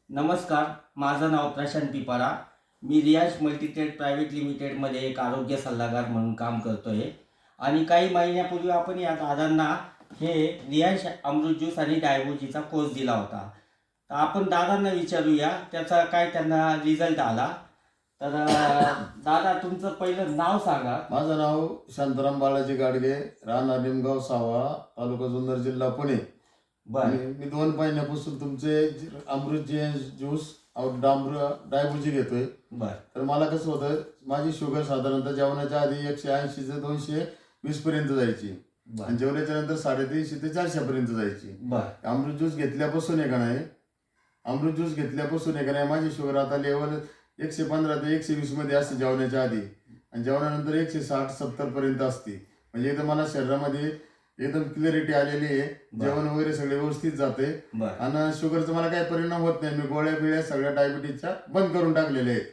नमस्कार, माझं नाव प्रशांत पिपारा. मी Riyansh multitrade private लिमिटेडमध्ये एक आरोग्य सल्लागार म्हणून काम करतो आहे. आणि काही महिन्यापूर्वी आपण या दादांना हे रियांश अमृत ज्यूस आणि डायबोजीचा कोर्स दिला होता. तर आपण दादांना विचारूया त्याचा काय त्यांना रिझल्ट आला. तर दादा, तुमचं पहिलं नाव सांगा. माझं नाव शांताराम बालाजी गाडगे, राहणार निमगाव सावा, तालुका जुन्नर, जिल्हा पुणे. बरं मी 2 महिन्यापासून तुमचे अमृत जे ज्यूस डायबुजी घेतोय. बरं तर मला कसं होतं, माझी शुगर साधारणतः जेवणाच्या आधी 180 ते 220 पर्यंत जायची बरं आणि जेवणाच्या नंतर 350 ते 400 पर्यंत जायची. बरं अमृत ज्यूस घेतल्यापासून आहे का नाही माझी शुगर आता लेवल 115 ते 120 मध्ये असते जेवणाच्या आधी, आणि जेवणानंतर 160-70 पर्यंत असते. म्हणजे एकदम मला शरीरामध्ये एकदम क्लिअरिटी आलेली आहे. जेवण वगैरे सगळे व्यवस्थित जाते बरं आणि शुगरचा मला काही परिणाम होत नाही. मी गोळ्या बिळ्या सगळ्या डायबिटीजच्या बंद करून टाकलेल्या आहेत.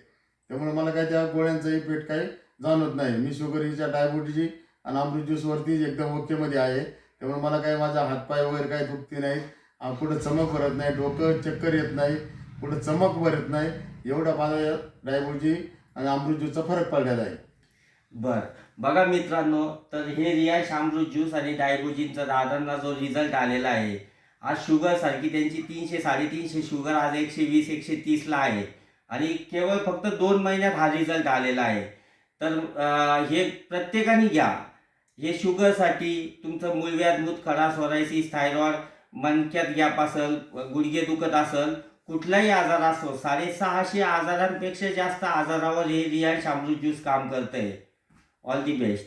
त्यामुळे मला काय त्या गोळ्यांचा इफेक्ट काही जाणवत नाही. मी शुगरच्या डायबिटीज आणि अमृत ज्यूसवरती एकदम ओकेमध्ये आहे. त्यामुळे मला काय माझा हातपाय वगैरे काही दुखती नाही, कुठं चमक भरत नाही, डोकं चक्कर येत नाही, कुठं चमक भरत नाही. एवढा माझा डायबिटीज आणि अमृत ज्यूसचा फरक पडलेला आहे. बर बघा मित्रांनो, तर हे रियांश अमृत ज्यूस आणि डायबोजीनचा दादांना जो रिझल्ट आलेला आहे, आज शुगर सारखी त्यांची 300-350 शुगर आज 120-130ला आहे. आणि केवळ फक्त 2 महिन्यात हा रिझल्ट आलेला आहे. तर हे प्रत्येकाने घ्या. हे शुगरसाठी, तुमचं मूलव्याध, मूतखडा, सोरायसिस, थायरॉइड, मणक्यात गॅप असेल, गुडघे दुखत असेल, कुठलाही आजार असो, 650 आजारांपेक्षा जास्त आजारावर हे रियांश अमृत ज्यूस काम करतंय. All the best.